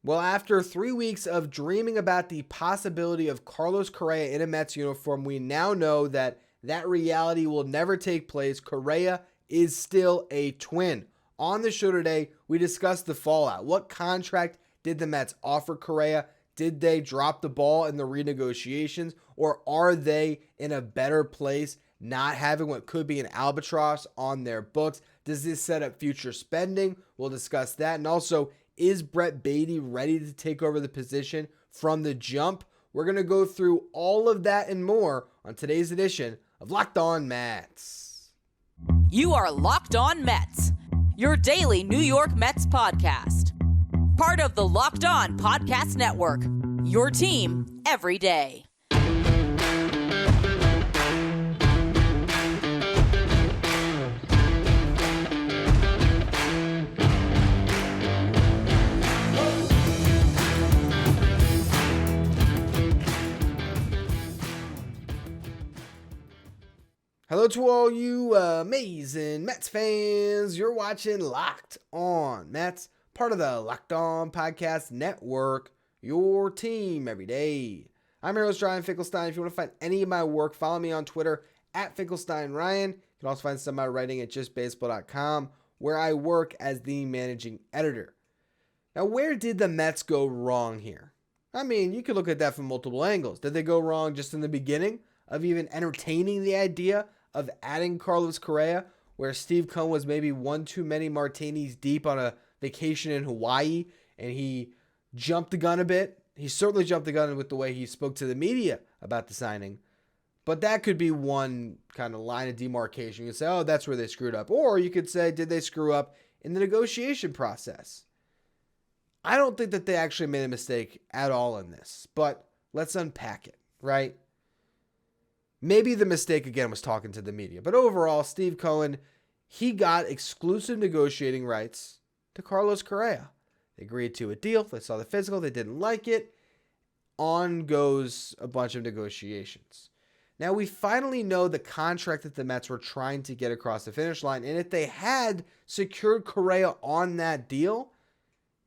Well, after 3 weeks of dreaming about the possibility of Carlos Correa in a Mets uniform, we now know that reality will never take place. Correa is still a Twin. On the show today, we discussed the fallout. What contract did the Mets offer Correa? Did they drop the ball in the renegotiations, or are they in a better place not having what could be an albatross on their books? Does this set up future spending? We'll discuss that. And also, is Brett Baty ready to take over the position from the jump? We're going to go through all of that and more on today's edition of Locked On Mets. You are Locked On Mets, your daily New York Mets podcast. Part of the Locked On Podcast Network, your team every day. Hello to all you amazing Mets fans. You're watching Locked On Mets, part of the Locked On Podcast Network, your team every day. I'm your host, Ryan Finkelstein. If you want to find any of my work, follow me on Twitter at FinkelsteinRyan. You can also find some of my writing at justbaseball.com, where I work as the managing editor. Now, where did the Mets go wrong here? I mean, you could look at that from multiple angles. Did they go wrong just in the beginning of even entertaining the idea of adding Carlos Correa, where Steve Cohen was maybe one too many martinis deep on a vacation in Hawaii, and he jumped the gun a bit? He certainly jumped the gun with the way he spoke to the media about the signing. But that could be one kind of line of demarcation. You could say, oh, that's where they screwed up. Or you could say, did they screw up in the negotiation process? I don't think that they actually made a mistake at all in this, but let's unpack it, right? Maybe the mistake, again, was talking to the media. But overall, Steve Cohen, he got exclusive negotiating rights to Carlos Correa. They agreed to a deal. They saw the physical. They didn't like it. On goes a bunch of negotiations. Now, we finally know the contract that the Mets were trying to get across the finish line. And if they had secured Correa on that deal,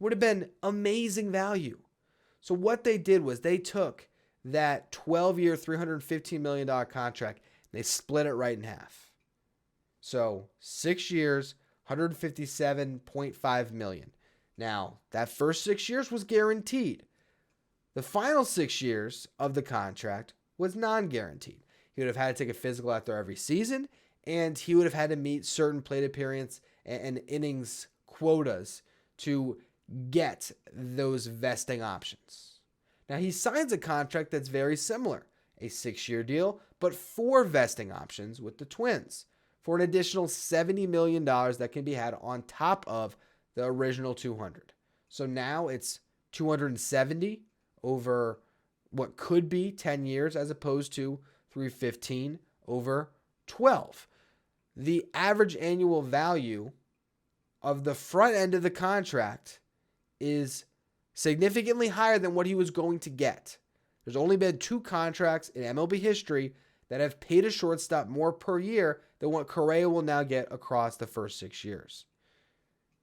it would have been amazing value. So what they did was they took that 12-year, $315 million contract, they split it right in half. So 6 years, $157.5 million. Now, that first 6 years was guaranteed. The final 6 years of the contract was non-guaranteed. He would have had to take a physical after every season, and he would have had to meet certain plate appearance and innings quotas to get those vesting options. Now, he signs a contract that's very similar, a 6-year deal, but 4 vesting options with the Twins for an additional $70 million that can be had on top of the original 200. So now it's 270 over what could be 10 years as opposed to 315 over 12. The average annual value of the front end of the contract is significantly higher than what he was going to get. There's only been 2 contracts in MLB history that have paid a shortstop more per year than what Correa will now get across the first 6 years.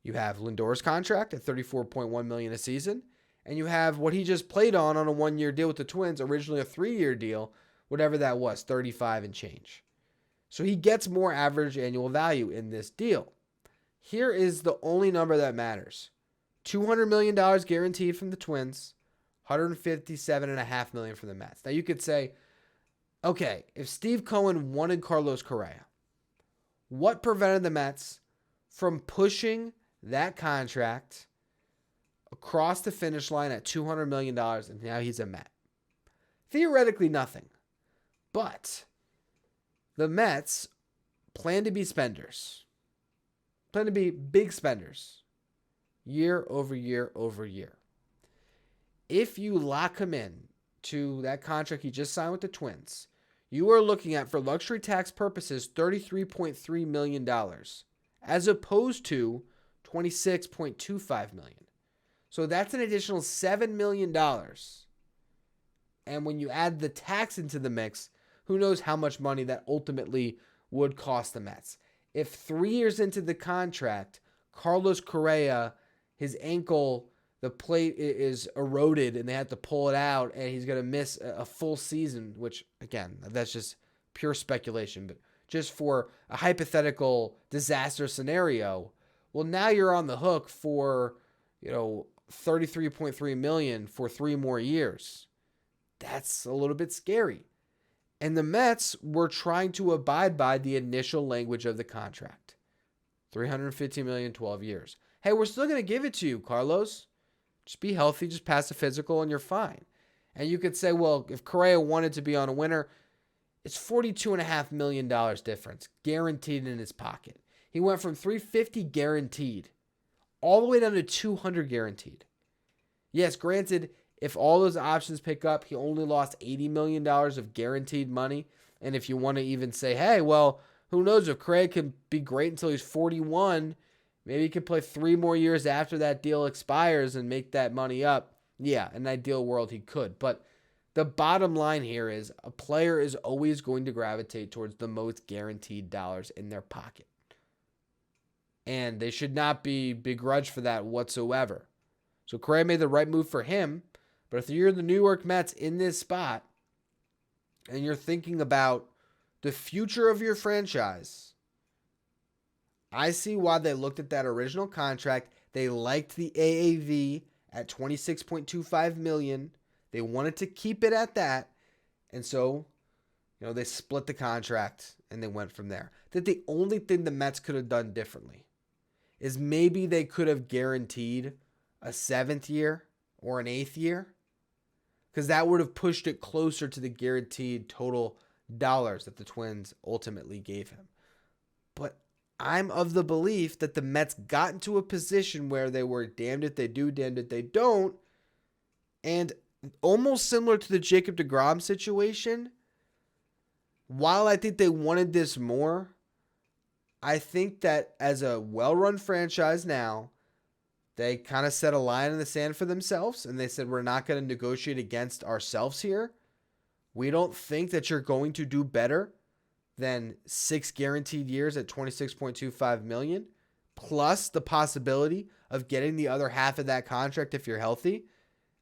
You have Lindor's contract at $34.1 million a season, and you have what he just played on a 1-year deal with the Twins, originally a 3-year deal, whatever that was, 35 and change. So he gets more average annual value in this deal. Here is the only number that matters. $200 million guaranteed from the Twins, $157.5 million from the Mets. Now you could say, okay, if Steve Cohen wanted Carlos Correa, what prevented the Mets from pushing that contract across the finish line at $200 million and now he's a Met? Theoretically, nothing. But the Mets plan to be spenders, plan to be big spenders. Year over year over year. If you lock him in to that contract he just signed with the Twins, you are looking at, for luxury tax purposes, $33.3 million, as opposed to $26.25 million. So that's an additional $7 million. And when you add the tax into the mix, who knows how much money that ultimately would cost the Mets. If 3 years into the contract, Carlos Correa, his ankle the plate is eroded and they have to pull it out and he's going to miss a full season, which, again, that's just pure speculation. But just for a hypothetical disaster scenario, well, now you're on the hook for, $33.3 million for 3 more years. That's a little bit scary. And the Mets were trying to abide by the initial language of the contract. $315 million, 12 years. Hey, we're still going to give it to you, Carlos. Just be healthy, just pass the physical, and you're fine. And you could say, well, if Correa wanted to be on a winner, it's $42.5 million difference, guaranteed in his pocket. He went from $350 guaranteed all the way down to $200 guaranteed. Yes, granted, if all those options pick up, he only lost $80 million of guaranteed money. And if you want to even say, hey, well, who knows if Correa can be great until he's 41, maybe he can play 3 more years after that deal expires and make that money up. Yeah, in an ideal world, he could. But the bottom line here is a player is always going to gravitate towards the most guaranteed dollars in their pocket. And they should not be begrudged for that whatsoever. So Correa made the right move for him. But if you're the New York Mets in this spot and you're thinking about the future of your franchise, I see why they looked at that original contract. They liked the AAV at $26.25 million. They wanted to keep it at that. And so, they split the contract and they went from there. That the only thing the Mets could have done differently is maybe they could have guaranteed a 7th year or an 8th year, because that would have pushed it closer to the guaranteed total dollars that the Twins ultimately gave him. But I'm of the belief that the Mets got into a position where they were damned if they do, damned if they don't. And almost similar to the Jacob deGrom situation, while I think they wanted this more, I think that as a well-run franchise now, they kind of set a line in the sand for themselves, and they said, we're not going to negotiate against ourselves here. We don't think that you're going to do better than 6 guaranteed years at $26.25 million, plus the possibility of getting the other half of that contract if you're healthy.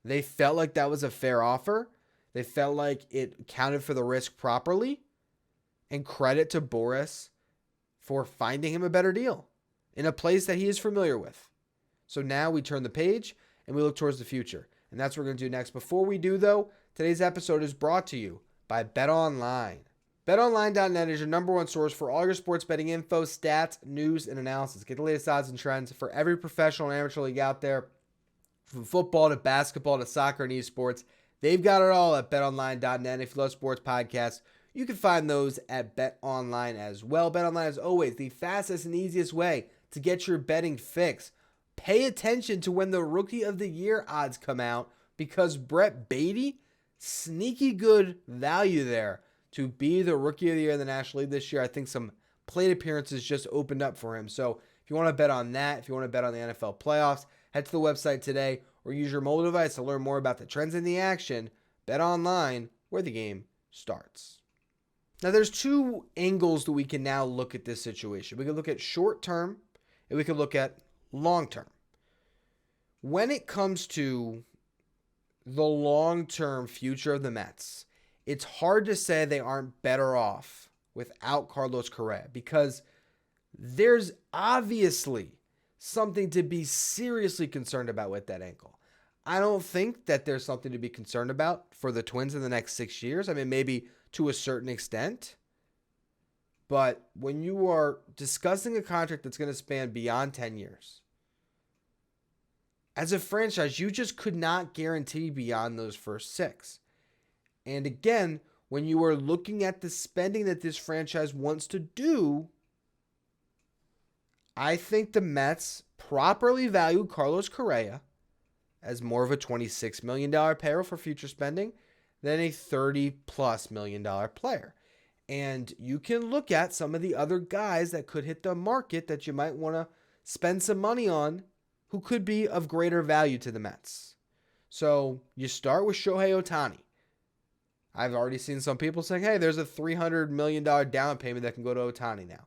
They felt like that was a fair offer. They felt like it accounted for the risk properly. And credit to Boris for finding him a better deal in a place that he is familiar with. So now we turn the page and we look towards the future. And that's what we're going to do next. Before we do, though, today's episode is brought to you by BetOnline. BetOnline.net is your number one source for all your sports betting info, stats, news, and analysis. Get the latest odds and trends for every professional and amateur league out there, from football to basketball to soccer and esports. They've got it all at BetOnline.net. If you love sports podcasts, you can find those at BetOnline as well. BetOnline is always the fastest and easiest way to get your betting fix. Pay attention to when the Rookie of the Year odds come out, because Brett Baty, sneaky good value there to be the Rookie of the Year in the National League this year. I think some plate appearances just opened up for him. So if you want to bet on that, if you want to bet on the NFL playoffs, head to the website today or use your mobile device to learn more about the trends in the action. Bet online, where the game starts. Now, there's 2 angles that we can now look at this situation. We can look at short term and we can look at long term. When it comes to the long-term future of the Mets, it's hard to say they aren't better off without Carlos Correa, because there's obviously something to be seriously concerned about with that ankle. I don't think that there's something to be concerned about for the Twins in the next 6 years. I mean, maybe to a certain extent. But when you are discussing a contract that's going to span beyond 10 years, as a franchise, you just could not guarantee beyond those first 6. And again, when you are looking at the spending that this franchise wants to do, I think the Mets properly value Carlos Correa as more of a $26 million payroll for future spending than a $30+ million player. And you can look at some of the other guys that could hit the market that you might want to spend some money on who could be of greater value to the Mets. So you start with Shohei Ohtani. I've already seen some people saying, hey, there's a $300 million down payment that can go to Ohtani now.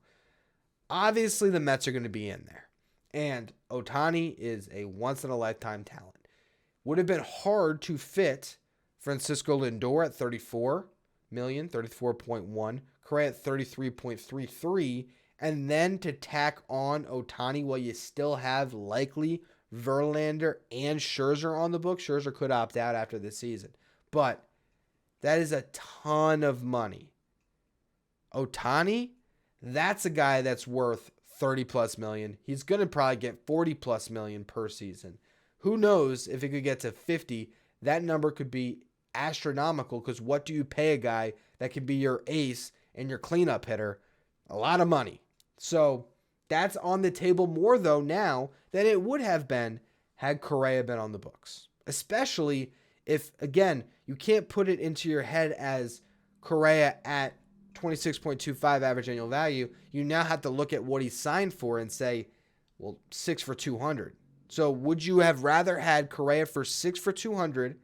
Obviously, the Mets are going to be in there. And Ohtani is a once-in-a-lifetime talent. would have been hard to fit Francisco Lindor at $34 million, 34.1, Correa at 33.33, and then to tack on Ohtani while you still have likely Verlander and Scherzer on the book. Scherzer could opt out after this season, but that is a ton of money. Ohtani, that's a guy that's worth 30 plus million. He's going to probably get 40 plus million per season. Who knows if it could get to 50, that number could be astronomical, because what do you pay a guy that can be your ace and your cleanup hitter? A lot of money. So that's on the table more, though, now than it would have been had Correa been on the books. Especially if, again, you can't put it into your head as Correa at 26.25 average annual value. You now have to look at what he signed for and say, well, 6 for 200. So would you have rather had Correa for 6 for 200,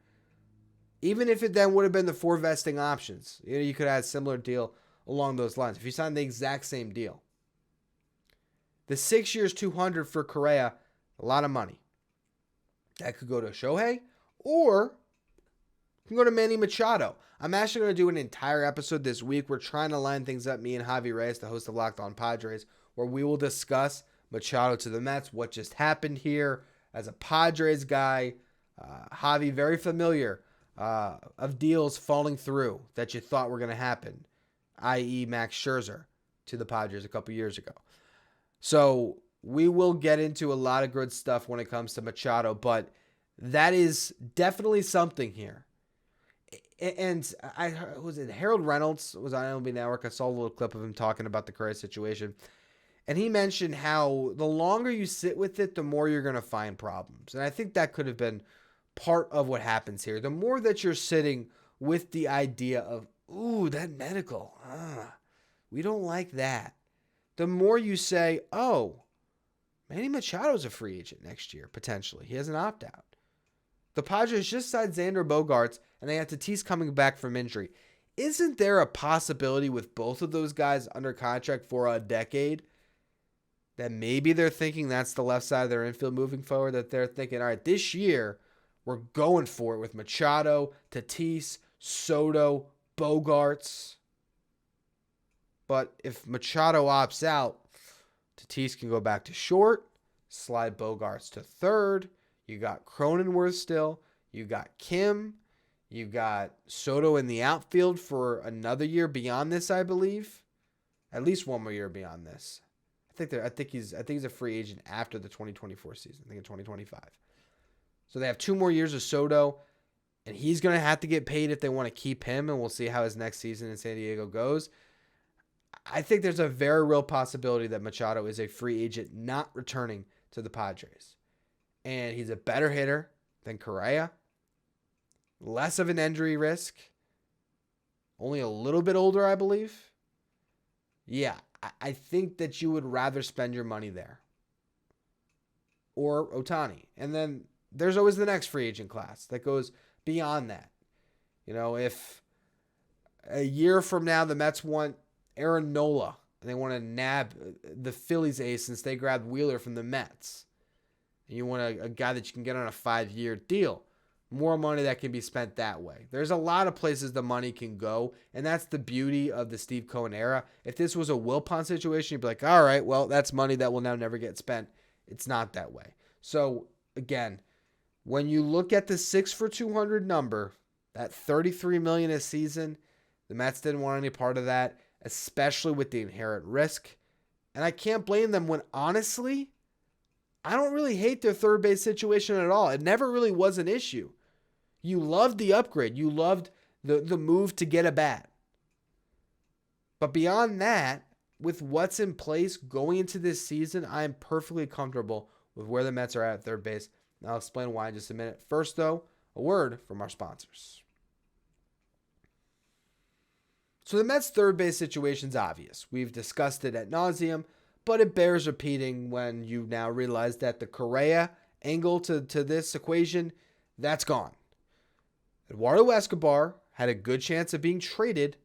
even if it then would have been the 4 vesting options? You could have had a similar deal along those lines. If you signed the exact same deal. The 6 years, 200 for Correa, a lot of money. That could go to Shohei, or it can go to Manny Machado. I'm actually going to do an entire episode this week. We're trying to line things up, me and Javi Reyes, the host of Locked On Padres, where we will discuss Machado to the Mets, what just happened here. As a Padres guy, Javi, very familiar of deals falling through that you thought were going to happen, i.e. Max Scherzer to the Padres a couple years ago. So we will get into a lot of good stuff when it comes to Machado, but that is definitely something here. And was it Harold Reynolds was on MLB Network? I saw a little clip of him talking about the Correa situation. And he mentioned how the longer you sit with it, the more you're going to find problems. And I think that could have been part of what happens here. The more that you're sitting with the idea of, ooh, that medical, we don't like that, the more you say, oh, Manny Machado's a free agent next year, potentially. He has an opt-out. The Padres just signed Xander Bogaerts, and they have Tatis coming back from injury. Isn't there a possibility with both of those guys under contract for a decade that maybe they're thinking that's the left side of their infield moving forward, that they're thinking, all right, this year we're going for it with Machado, Tatis, Soto, Bogaerts. But if Machado opts out, Tatis can go back to short, slide Bogaerts to third. You got Cronenworth still. You got Kim. You got Soto in the outfield for another year beyond this, I believe. At least one more year beyond this. I think he's a free agent after the 2024 season. I think in 2025. So they have 2 more years of Soto, and he's going to have to get paid if they want to keep him, and we'll see how his next season in San Diego goes. I think there's a very real possibility that Machado is a free agent not returning to the Padres. And he's a better hitter than Correa. Less of an injury risk. Only a little bit older, I believe. Yeah, I think that you would rather spend your money there. Or Ohtani. And then there's always the next free agent class that goes beyond that. You know, if a year from now the Mets want Aaron Nola and they want to nab the Phillies ace since they grabbed Wheeler from the Mets, and you want a guy that you can get on a 5-year deal, more money that can be spent that way. There's a lot of places the money can go, and that's the beauty of the Steve Cohen era. If this was a Wilpon situation, you'd be like, all right, well, that's money that will now never get spent. It's not that way. So, again, when you look at the 6 for 200 number, that $33 million a season, the Mets didn't want any part of that, especially with the inherent risk. And I can't blame them when, honestly, I don't really hate their third base situation at all. It never really was an issue. You loved the upgrade. You loved the move to get a bat. But beyond that, with what's in place going into this season, I am perfectly comfortable with where the Mets are at third base. And I'll explain why in just a minute. First, though, a word from our sponsors. So the Mets' third base situation is obvious. We've discussed it ad nauseum, but it bears repeating when you now realize that the Correa angle to this equation, that's gone. Eduardo Escobar had a good chance of being traded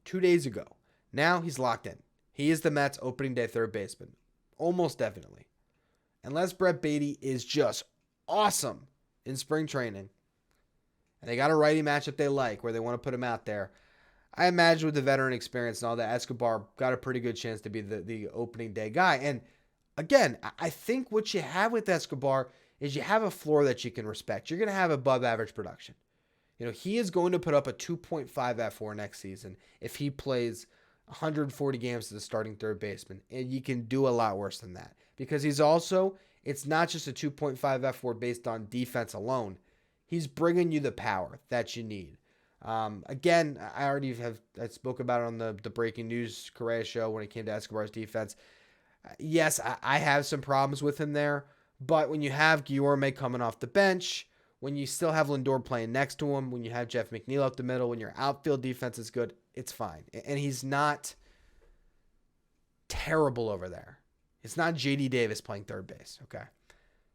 2 days ago. Now he's locked in. He is the Mets' opening day third baseman. Almost definitely. Unless Brett Baty is just awesome in spring training, and they got a righty matchup they like where they want to put him out there, I imagine with the veteran experience and all that, Escobar got a pretty good chance to be the opening day guy. And again, I think what you have with Escobar is you have a floor that you can respect. You're going to have above average production. He is going to put up a 2.5 F4 next season if he plays 140 games as the starting third baseman. And you can do a lot worse than that because it's not just a 2.5 F4 based on defense alone. He's bringing you the power that you need. Again, I spoke about it on the Breaking News Correa show when it came to Escobar's defense. Yes, I have some problems with him there, but when you have Guillorme coming off the bench, when you still have Lindor playing next to him, when you have Jeff McNeil up the middle, when your outfield defense is good, it's fine. And he's not terrible over there. It's not J.D. Davis playing third base, okay?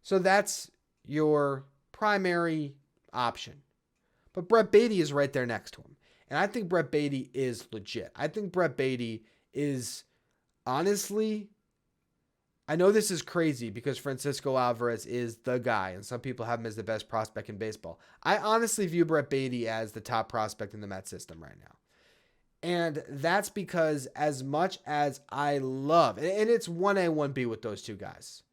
So that's your primary option. But Brett Baty is right there next to him. And I think Brett Baty is legit. I think Brett Baty is, honestly, I know this is crazy because Francisco Alvarez is the guy, and some people have him as the best prospect in baseball. I honestly view Brett Baty as the top prospect in the Mets system right now. And that's because as much as I love, and it's 1A, 1B with those two guys,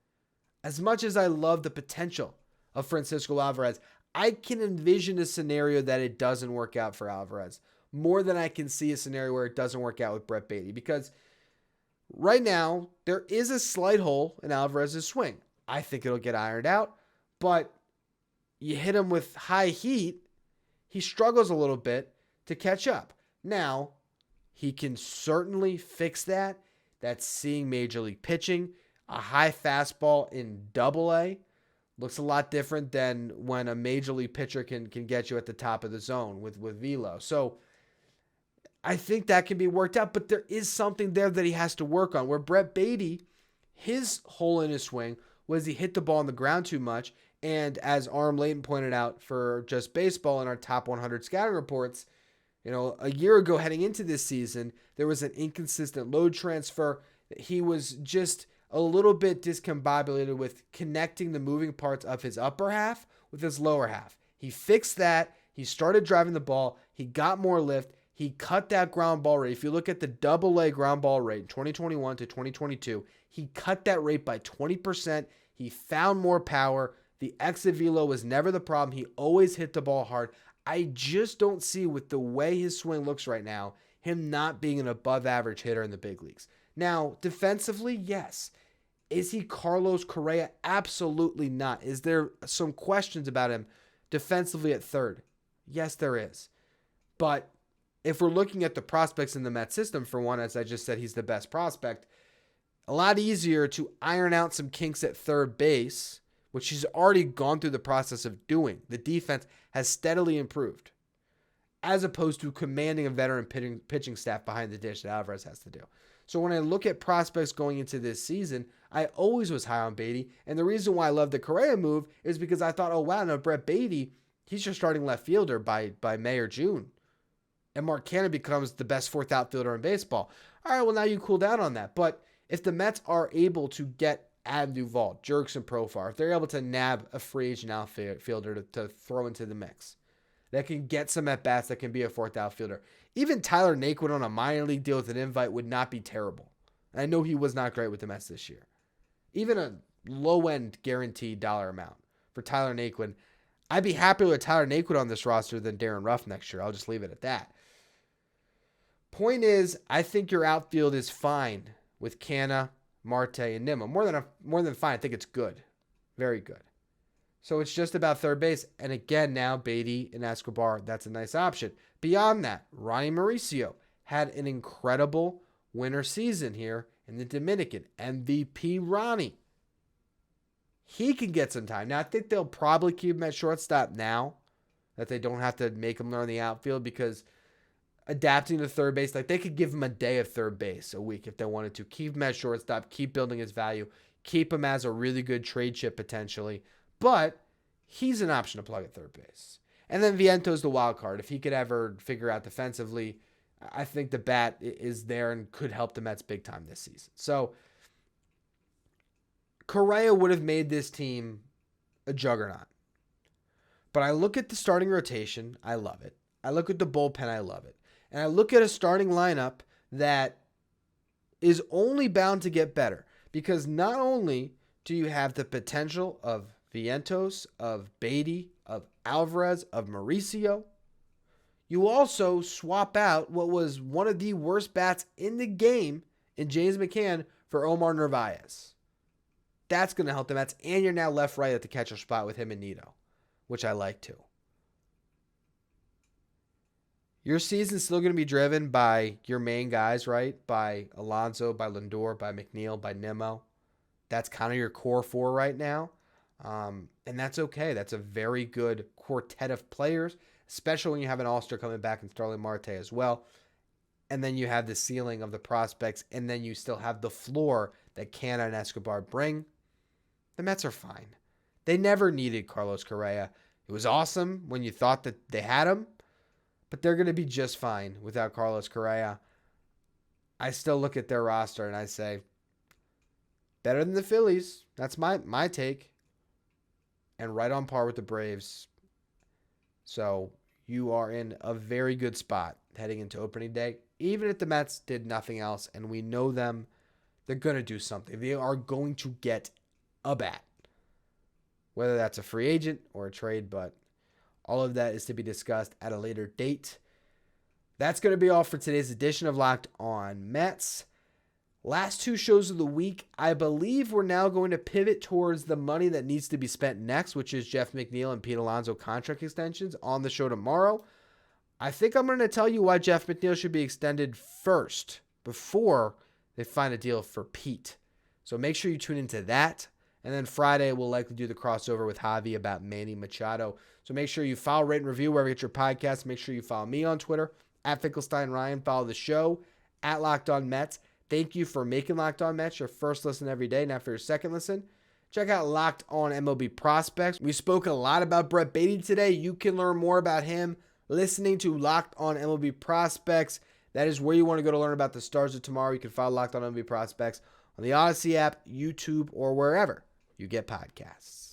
as much as I love the potential of Francisco Alvarez, I can envision a scenario that it doesn't work out for Alvarez more than I can see a scenario where it doesn't work out with Brett Baty, because right now there is a slight hole in Alvarez's swing. I think it'll get ironed out, but you hit him with high heat, he struggles a little bit to catch up. Now, he can certainly fix that. That's seeing major league pitching. A high fastball in Double-A looks a lot different than when a major league pitcher can get you at the top of the zone with velo. So I think that can be worked out, but there is something there that he has to work on. Where Brett Baty, his hole in his swing was he hit the ball on the ground too much. And as Arm Layton pointed out for Just Baseball in our top 100 scouting reports, a year ago heading into this season, there was an inconsistent load transfer. He was just a little bit discombobulated with connecting the moving parts of his upper half with his lower half. He fixed that. He started driving the ball. He got more lift. He cut that ground ball rate. If you look at the Double-A ground ball rate, 2021 to 2022, he cut that rate by 20%. He found more power. The exit velo was never the problem. He always hit the ball hard. I just don't see, with the way his swing looks right now, him not being an above average hitter in the big leagues. Now, defensively, yes. Is he Carlos Correa? Absolutely not. Is there some questions about him defensively at third? Yes, there is. But if we're looking at the prospects in the Mets system, for one, as I just said, he's the best prospect. A lot easier to iron out some kinks at third base, which he's already gone through the process of doing. The defense has steadily improved, as opposed to commanding a veteran pitching staff behind the dish that Alvarez has to do. So when I look at prospects going into this season, I always was high on Baty. And the reason why I love the Correa move is because I thought, oh, wow, no, Brett Baty, he's your starting left fielder by May or June. And Mark Cannon becomes the best fourth outfielder in baseball. All right, well, now you cool down on that. But if the Mets are able to get Adam Duvall, Jurickson Profar, if they're able to nab a free agent outfielder to throw into the mix, that can get some at-bats, that can be a fourth outfielder. Even Tyler Naquin on a minor league deal with an invite would not be terrible. I know he was not great with the Mets this year. Even a low-end guaranteed dollar amount for Tyler Naquin. I'd be happier with Tyler Naquin on this roster than Darren Ruff next year. I'll just leave it at that. Point is, I think your outfield is fine with Canna, Marte, and Nimmo. More than fine. I think it's good. Very good. So it's just about third base. And again, now Baty and Escobar, that's a nice option. Beyond that, Ronnie Mauricio had an incredible winter season here in the Dominican. MVP Ronnie. He can get some time. Now, I think they'll probably keep him at shortstop now, that they don't have to make him learn the outfield, because adapting to third base, like they could give him a day of third base a week if they wanted to. Keep him at shortstop, keep building his value, keep him as a really good trade chip potentially. But he's an option to plug at third base. And then Viento's the wild card. If he could ever figure out defensively, I think the bat is there and could help the Mets big time this season. So Correa would have made this team a juggernaut. But I look at the starting rotation, I love it. I look at the bullpen, I love it. And I look at a starting lineup that is only bound to get better. Because not only do you have the potential of Vientos, of Beatty, of Alvarez, of Mauricio, you also swap out what was one of the worst bats in the game in James McCann for Omar Narvaez. That's going to help the Mets. And you're now left-right at the catcher spot with him and Nito, which I like too. Your season's still going to be driven by your main guys, right? By Alonso, by Lindor, by McNeil, by Nimmo. That's kind of your core four right now. And that's okay. That's a very good quartet of players, especially when you have an all-star coming back in Starling Marte as well. And then you have the ceiling of the prospects, and then you still have the floor that Canna and Escobar bring. The Mets are fine. They never needed Carlos Correa. It was awesome when you thought that they had him, but they're going to be just fine without Carlos Correa. I still look at their roster and I say, better than the Phillies. That's my take. And right on par with the Braves. So you are in a very good spot heading into opening day. Even if the Mets did nothing else, and we know them, they're going to do something. They are going to get a bat. Whether that's a free agent or a trade, but all of that is to be discussed at a later date. That's going to be all for today's edition of Locked On Mets. Last two shows of the week, I believe we're now going to pivot towards the money that needs to be spent next, which is Jeff McNeil and Pete Alonso contract extensions on the show tomorrow. I think I'm going to tell you why Jeff McNeil should be extended first before they find a deal for Pete. So make sure you tune into that. And then Friday, we'll likely do the crossover with Javi about Manny Machado. So make sure you follow, rate, and review wherever you get your podcasts. Make sure you follow me on Twitter, at Finkelstein Ryan. Follow the show, at Locked On Mets. Thank you for making Locked On Mets your first listen every day. Now for your second listen, check out Locked On MLB Prospects. We spoke a lot about Brett Baty today. You can learn more about him listening to Locked On MLB Prospects. That is where you want to go to learn about the stars of tomorrow. You can follow Locked On MLB Prospects on the Odyssey app, YouTube, or wherever you get podcasts.